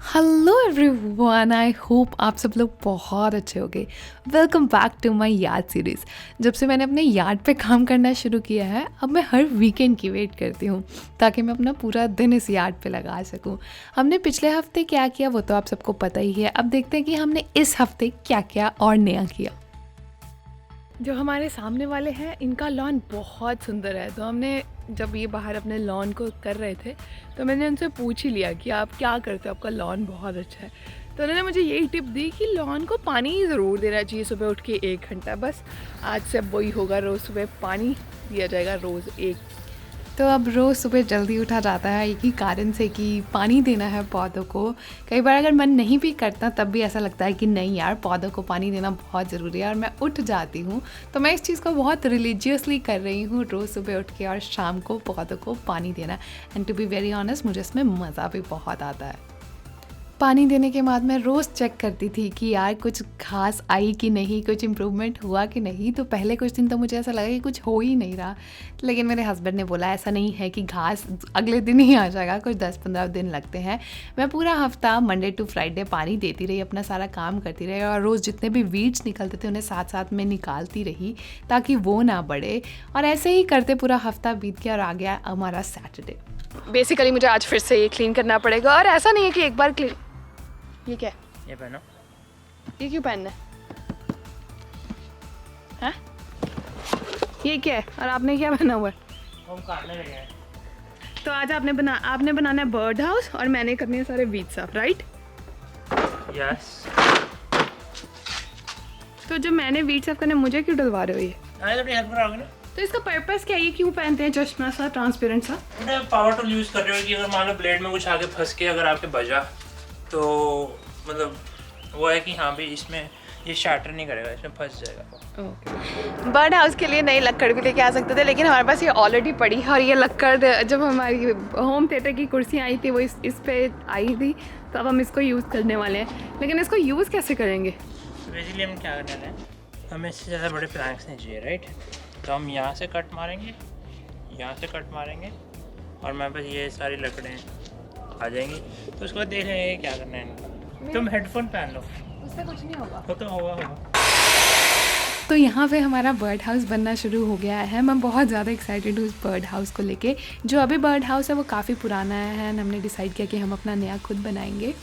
Hello everyone, I hope आप सब लोग बहुत अच्छे होंगे। वेलकम बैक टू माय याद सीरीज़। जब से मैंने अपने याद पे काम करना शुरू किया है, अब मैं हर वीकेंड की वेट करती हूँ ताकि मैं अपना पूरा दिन इस याद पे लगा सकूँ। हमने पिछले हफ्ते क्या किया वो तो आप सबको पता ही है। अब देखते हैं कि हमने इस हफ्ते क्या क्या और नया किया। जो हमारे सामने वाले हैं इनका लॉन बहुत सुंदर है, तो हमने जब ये बाहर अपने लॉन को कर रहे थे तो मैंने उनसे पूछ ही लिया कि आप क्या करते हो, आपका लॉन बहुत अच्छा है। तो उन्होंने मुझे यही टिप दी कि लॉन को पानी ज़रूर देना चाहिए सुबह उठ के 1 घंटा। बस आज से अब वही होगा, रोज़ सुबह पानी दिया जाएगा, रोज़ एक। तो अब रोज़ सुबह जल्दी उठा जाता है एक ही कारण से कि पानी देना है पौधों को। कई बार अगर मन नहीं भी करता तब भी ऐसा लगता है कि नहीं यार, पौधों को पानी देना बहुत ज़रूरी है, और मैं उठ जाती हूँ। तो मैं इस चीज़ को बहुत रिलीजियसली कर रही हूँ, रोज़ सुबह उठ के और शाम को पौधों को पानी देना। And to be very honest, मुझे इसमें मज़ा भी बहुत आता है। पानी देने के बाद मैं रोज़ चेक करती थी कि यार कुछ घास आई कि नहीं, कुछ इम्प्रूवमेंट हुआ कि नहीं। तो पहले कुछ दिन तो मुझे ऐसा लगा कि कुछ हो ही नहीं रहा, लेकिन मेरे हस्बैंड ने बोला ऐसा नहीं है कि घास अगले दिन ही आ जाएगा, कुछ 10-15 दिन लगते हैं। मैं पूरा हफ्ता मंडे टू फ्राइडे पानी देती रही, अपना सारा काम करती रही, और रोज़ जितने भी वीड्स निकलते थे उन्हें साथ साथ में निकालती रही ताकि वो ना बढ़े। और ऐसे ही करते पूरा हफ्ता बीत गया और आ गया हमारा सैटरडे। बेसिकली मुझे आज फिर से ये क्लीन करना पड़ेगा, और ऐसा नहीं है कि एक बार क्लीन। ये क्या है? ये पहनो। ये क्यों पहनना है? ये क्या है और आपने क्या पहना हुआ है? हम काटने लगे हैं। तो आज आपने बनाना है बर्ड हाउस और मैंने करनी है सारे वीड साफ, राइट? यस। तो जब मैंने वीड साफ करने, मुझे क्यों डलवा रहे हो ये? आए तो हेल्प कराओगे ना। तो इसका पर्पस क्या है? ये क्यों पहनते हैं चश्मा सा ट्रांसपेरेंट सा? पावर टूल यूज कर रहे हो कि अगर मान लो ब्लेड में कुछ आगे फंस के अगर आपके बजा, तो मतलब वो है कि हाँ भी इसमें ये शैटर नहीं करेगा, इसमें फंस जाएगा। बर्ड हाउस के लिए नई लक्कड़ भी लेके आ सकते थे, लेकिन हमारे पास ये ऑलरेडी पड़ी है। और ये लक्कड़ जब हमारी होम थिएटर की कुर्सियाँ आई थी वो इस पे आई थी, तो अब हम इसको यूज़ करने वाले हैं। लेकिन इसको यूज़ कैसे करेंगे? बेसिकली हम क्या करने वाले हैं, हमें इससे ज़्यादा बड़े प्लैंक्स नहीं चाहिए, राइट? तो हम यहाँ से कट मारेंगे, यहाँ से कट मारेंगे, और मेरे पास ये सारी लकड़ें आ जाएंगी। तो उसके बाद देख लेंगे क्या करना है। तुम हेडफोन पहन लो, उससे कुछ नहीं होगा। वो तो होगा। तो यहाँ पे हमारा बर्ड हाउस बनना शुरू हो गया है। मैं बहुत ज़्यादा एक्साइटेड हूँ इस बर्ड हाउस को लेके। जो अभी बर्ड हाउस है वो काफ़ी पुराना है, एंड हमने डिसाइड किया कि हम अपना नया खुद बनाएंगे।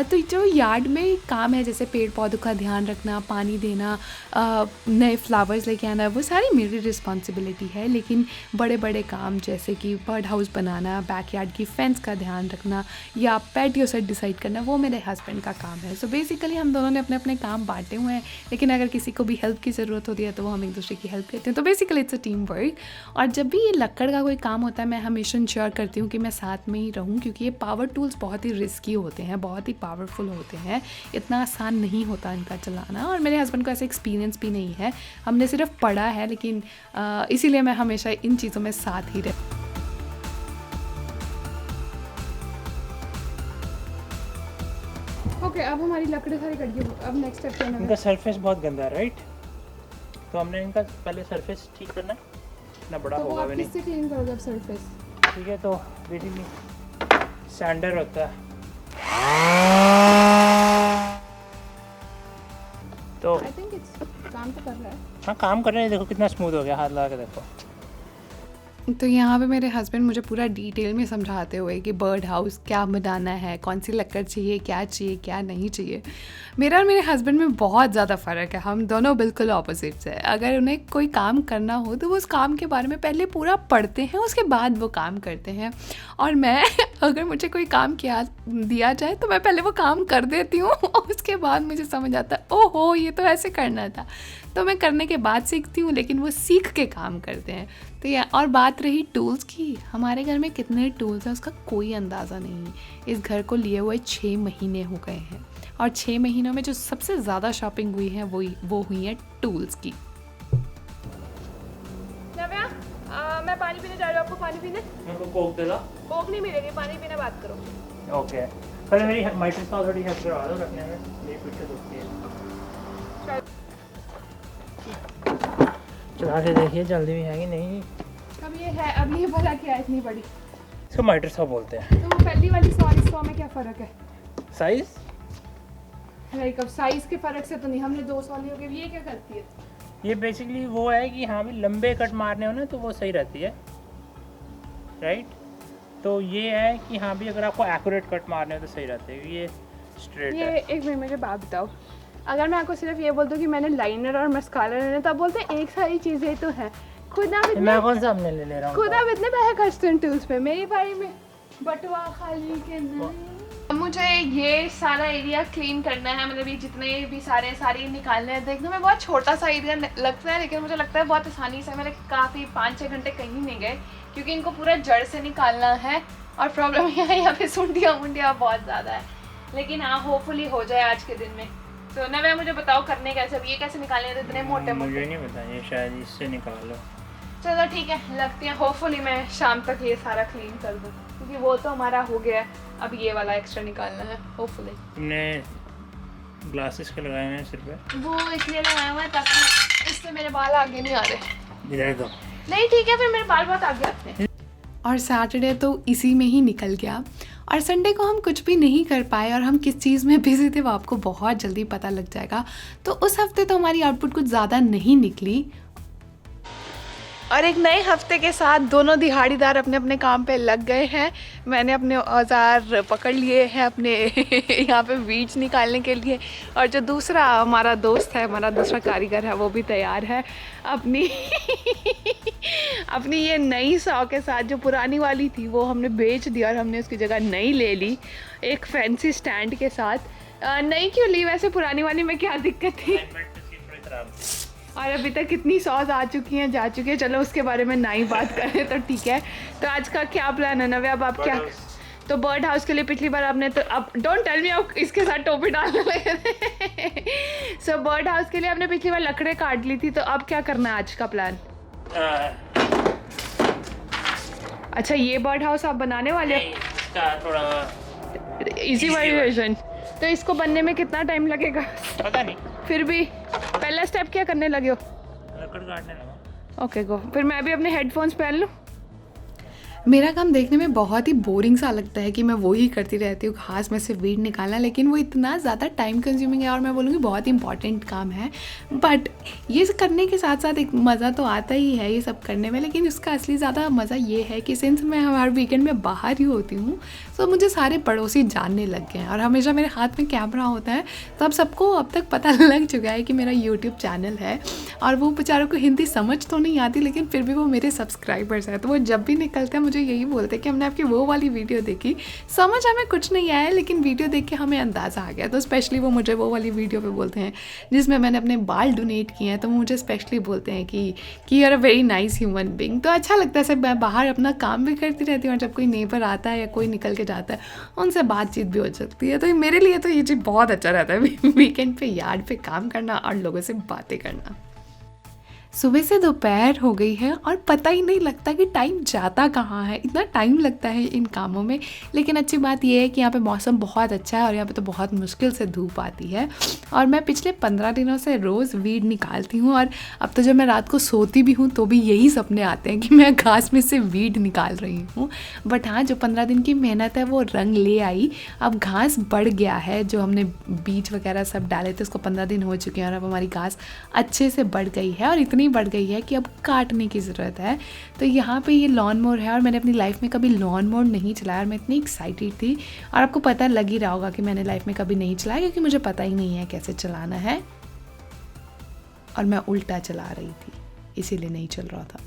तो जो यार्ड में काम है, जैसे पेड़ पौधों का ध्यान रखना, पानी देना, नए फ्लावर्स लेके आना, वो सारी मेरी रिस्पॉन्सिबिलिटी है। लेकिन बड़े बड़े काम जैसे कि बर्ड हाउस बनाना, बैकयार्ड की फेंस का ध्यान रखना, या पैटियो सेट डिसाइड करना, वो मेरे हस्बैंड का काम है। सो बेसिकली हम दोनों ने अपने अपने काम बांटे हुए हैं, लेकिन अगर किसी को भी हेल्प की ज़रूरत होती है तो वो हम एक दूसरे की हेल्प करते हैं। तो basically it's a team work. और जब भी ये लक्कड़ का कोई काम होता है, मैं हमेशा इंश्योर करती हूँ कि मैं साथ में ही रहूँ, क्योंकि ये पावर टूल्स बहुत ही रिस्की होते हैं, बहुत ही पावरफुल होते हैं। इतना आसान नहीं होता इनका चलाना, और मेरे हस्बैंड को ऐसा एक्सपीरियंस भी नहीं है, हमने सिर्फ पढ़ा है। लेकिन इसीलिए मैं हमेशा इन चीज़ों में साथ ही रहती। ओके, अब हमारी लकड़ी सारी कट गई। अब नेक्स्ट स्टेप क्या है? इनका सरफेस बहुत गंदा है, राइट? तो हमने इनका पहले सरफेस ठीक करना है, इतना बड़ा तो वो होगा आप भी नहीं। किससे क्लीन करोगे अब सरफेस? ठीक है, तो बेसिकली सैंडर होता है, तो आई थिंक इट्स काम तो कर रहा है। हाँ काम कर रहे हैं। देखो कितना स्मूथ हो गया, हाथ लगा के देखो। तो यहाँ पे मेरे हस्बैंड मुझे पूरा डिटेल में समझाते हुए कि बर्ड हाउस क्या बनाना है, कौन सी लकड़ चाहिए, क्या नहीं चाहिए। मेरा और मेरे हस्बैंड में बहुत ज़्यादा फ़र्क है, हम दोनों बिल्कुल ऑपोजिट्स हैं। अगर उन्हें कोई काम करना हो तो वो उस काम के बारे में पहले पूरा पढ़ते हैं, उसके बाद वो काम करते हैं। और मैं अगर मुझे कोई काम दिया जाए तो मैं पहले वो काम कर देती हूँ, और उसके बाद मुझे समझ आता है ओहो ये तो ऐसे करना था। तो मैं करने के बाद सीखती हूँ, लेकिन वो सीख के काम करते हैं। तो ये, और बात रही टूल्स की, हमारे घर में कितने टूल्स हैं उसका कोई अंदाज़ा नहीं। इस घर को लिए हुए 6 महीने हो गए हैं, और 6 महीनों में जो सबसे ज़्यादा शॉपिंग हुई है वो हुई है टूल्स की। मैं पानी पीने जा रही हूँ, आपको पानी पीने? मेरे को कोक दे दो। कोक नहीं मिलेगी, पानी पीने बात करो। ओके, पहले मेरी माइट्रेस का थोड़ी हेल्प करवा दो रखने में, मेरी पीठ से दुखती है। चला के देखिए जल्दी भी है कि नहीं। अब ये भला क्या है इतनी बड़ी? इसको माइट्रेस का बोलते हैं। तो वो पहली वाली 100 में क्या फ़र्क है? साइज लाइक अब साइज के फर्क से तो नहीं, हमने 200 वाली हो गई। ये क्या करती है? ये बेसिकली वो है कि हाँ भी लंबे कट मारने हो ना तो वो सही रहती है, राइट। तो ये है कि हाँ भी अगर आपको एक्यूरेट कट मारने हो तो सही रहते हैं। ये स्ट्रेट ये है। एक मिनट मुझे बात बताओ, अगर मैं आपको सिर्फ ये बोल दूँ कि मैंने लाइनर और मस्कारा लेना, तब बोलते हैं एक सारी चीज़ें तो हैं। खुद आप इतने मैं कौन सा हमने ले रहा हूँ? खुद आप इतने पैसे खर्चते हैं टूल्स पे, मेरी बारी में बटवा खाली के नहीं। मुझे ये सारा एरिया क्लीन करना है, मतलब ये जितने भी सारे निकालने हैं। देखने में बहुत छोटा सा एरिया लगता है, लेकिन मुझे लगता है बहुत आसानी से। मेरे काफ़ी 5-6 घंटे कहीं नहीं गए, क्योंकि इनको पूरा जड़ से निकालना है। और प्रॉब्लम यह है यहाँ पे सुंडियाँ बहुत ज़्यादा है, लेकिन हाँ होपफुली हो जाए आज के दिन में। तो नव्या मुझे बताओ करने कैसे, अब ये कैसे निकालने हैं इतने मोटे मुझे मोटे? नहीं पता, ये शायद इससे निकालो। चलो ठीक है, लगती है होपफुली मैं शाम तक ये सारा क्लीन कर दूँ, क्योंकि वो तो हमारा हो गया है। अब ये वाला एक्स्ट्रा निकालना है होपफुली। तुमने ग्लासेस के लगाए हुए हैं सिर पे? वो इसलिए लगाया हुआ है ताकि इससे मेरे बाल आगे नहीं आ रहे। इधर दो। नहीं ठीक है, फिर मेरे बाल बहुत आगे आते हैं। और सैटरडे तो इसी में ही निकल गया, और संडे को हम कुछ भी नहीं कर पाए, और हम किस चीज़ में बिजी थे वो आपको बहुत जल्दी पता लग जाएगा। तो उस हफ्ते तो हमारी आउटपुट कुछ ज़्यादा नहीं निकली, और एक नए हफ्ते के साथ दोनों दिहाड़ीदार अपने अपने काम पे लग गए हैं। मैंने अपने औजार पकड़ लिए हैं अपने यहाँ पे बीज निकालने के लिए, और जो दूसरा हमारा दोस्त है, हमारा दूसरा कारीगर है, वो भी तैयार है अपनी अपनी ये नई सौ के साथ। जो पुरानी वाली थी वो हमने बेच दी और हमने उसकी जगह नई ले ली, एक फैंसी स्टैंड के साथ। नई क्यों ली वैसे, पुरानी वाली में क्या दिक्कत थी? और अभी तक कितनी सॉज आ चुकी हैं, जा चुकी है। चलो उसके बारे में ना ही बात करें तो ठीक है। तो आज का क्या प्लान है नव्या, अब आप क्या? तो बर्ड हाउस के लिए पिछली बार आपने तो, अब डोंट टेल मी आप इसके साथ टोपी डालने लगे थे। सो बर्ड हाउस के लिए आपने पिछली बार लकड़े काट ली थी, तो अब क्या करना है आज का प्लान? अच्छा ये बर्ड हाउस आप बनाने वाले हो? थोड़ा इजी वर्जन। तो इसको बनने में कितना टाइम लगेगा? पता नहीं, फिर भी पहला स्टेप क्या करने लगे हो? लकड़ काटने लगा। ओके गो, फिर मैं भी अपने हेडफोन्स पहन लूँ। मेरा काम देखने में बहुत ही बोरिंग सा लगता है कि मैं वो ही करती रहती हूँ, घास में से वीड निकालना, लेकिन वो इतना ज़्यादा टाइम कंज्यूमिंग है, और मैं बोलूँगी बहुत ही इंपॉर्टेंट काम है। बट ये करने के साथ साथ एक मज़ा तो आता ही है ये सब करने में, लेकिन इसका असली ज़्यादा मज़ा ये है कि सिंस मैं हर वीकेंड में बाहर ही होती हूँ, तो मुझे सारे पड़ोसी जानने लग गए हैं, और हमेशा मेरे हाथ में कैमरा होता है, तो अब सबको अब तक पता लग चुका है कि मेरा यूट्यूब चैनल है। और वो बेचारों को हिंदी समझ तो नहीं आती, लेकिन फिर भी वो मेरे सब्सक्राइबर्स हैं, तो वो जब भी निकलते हैं मुझे यही बोलते हैं कि हमने आपकी वो वाली वीडियो देखी, समझ हमें कुछ नहीं आया, लेकिन वीडियो देख के हमें अंदाज़ा आ गया। तो स्पेशली वो मुझे वो वाली वीडियो पे बोलते हैं जिसमें मैंने अपने बाल डोनेट किए हैं, तो वो मुझे स्पेशली बोलते हैं कि you are a very nice human being. तो अच्छा लगता है, सब मैं बाहर अपना काम भी करती रहती हूँ, और जब कोई नेबर आता है या कोई निकल के जाता है उनसे बातचीत भी हो सकती है। तो मेरे लिए तो ये चीज़ बहुत अच्छा रहता है, वीकेंड पे यार्ड पे काम करना और लोगों से बातें करना। सुबह से दोपहर हो गई है और पता ही नहीं लगता कि टाइम जाता कहाँ है, इतना टाइम लगता है इन कामों में। लेकिन अच्छी बात यह है कि यहाँ पे मौसम बहुत अच्छा है, और यहाँ पे तो बहुत मुश्किल से धूप आती है। और मैं पिछले 15 दिनों से रोज़ वीड निकालती हूँ, और अब तो जब मैं रात को सोती भी हूँ तो भी यही सपने आते हैं कि मैं घास में से वीड निकाल रही हूँ। बट हाँ, जो 15 दिन की मेहनत है वो रंग ले आई। अब घास बढ़ गया है, जो हमने बीज वगैरह सब डाले थे उसको 15 दिन हो चुके हैं, और अब हमारी घास अच्छे से बढ़ गई है, और इतनी बढ़ गई है कि अब काटने की ज़रूरत है। तो यहाँ पे ये लॉन मोवर है, और मैंने अपनी लाइफ में कभी लॉन मोवर नहीं चलाया, और मैं इतनी एक्साइटेड थी। और आपको पता लग ही रहा होगा कि मैंने लाइफ में कभी नहीं चलाया, क्योंकि मुझे पता ही नहीं है कैसे चलाना है, और मैं उल्टा चला रही थी, इसीलिए नहीं चल रहा था।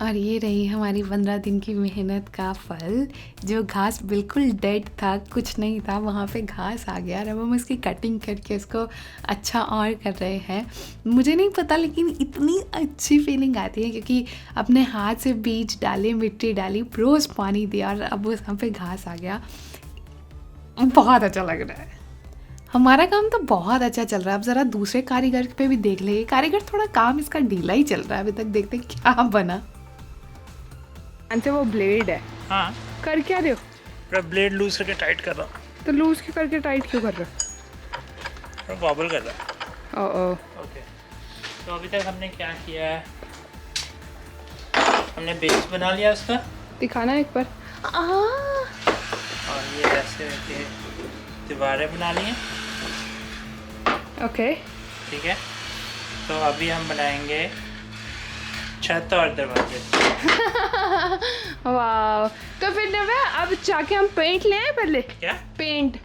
और ये रही हमारी 15 दिन की मेहनत का फल। जो घास बिल्कुल डेड था, कुछ नहीं था, वहाँ पे घास आ गया, और अब हम उसकी कटिंग करके उसको अच्छा और कर रहे हैं। मुझे नहीं पता, लेकिन इतनी अच्छी फीलिंग आती है, क्योंकि अपने हाथ से बीज डाले, मिट्टी डाली, रोज़ पानी दिया, और अब वहाँ पे घास आ गया। बहुत अच्छा लग रहा है। हमारा काम तो बहुत अच्छा चल रहा है। अब ज़रा दूसरे कारीगर पे भी देख ले। कारीगर थोड़ा काम इसका ढीला ही चल रहा है अभी तक, देखते क्या बना। अंत वो ब्लेड है। हाँ, कर क्या रहे हो? पूरा ब्लेड लूज करके टाइट कर रहा हूँ। तो लूज क्यों करके टाइट क्यों कर रहे हो? वॉबल कर रहा हो? ओके। तो अभी तक हमने क्या किया है, हमने बेस बना लिया उसका। दिखाना एक बार। और ये ऐसे के दीवारें बना ली हैं। ओके ठीक है, तो अभी हम बनाएंगे छत और दरवाजे। वाह, तो फिर नव्या अब जाके हम पेंट ले आए पहले। क्या पेंट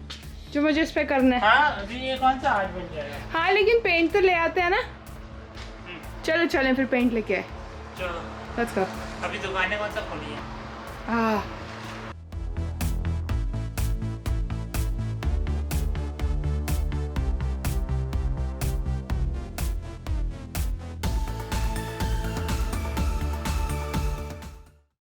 जो मुझे इस पे करना है। हाँ, अभी ये कौन सा आर्ट बन जाएगा। हाँ लेकिन पेंट तो ले आते हैं ना। चलो चलें फिर पेंट लेके आए। चलो लेट्स गो। अभी दुकानें कौन सा खोली है।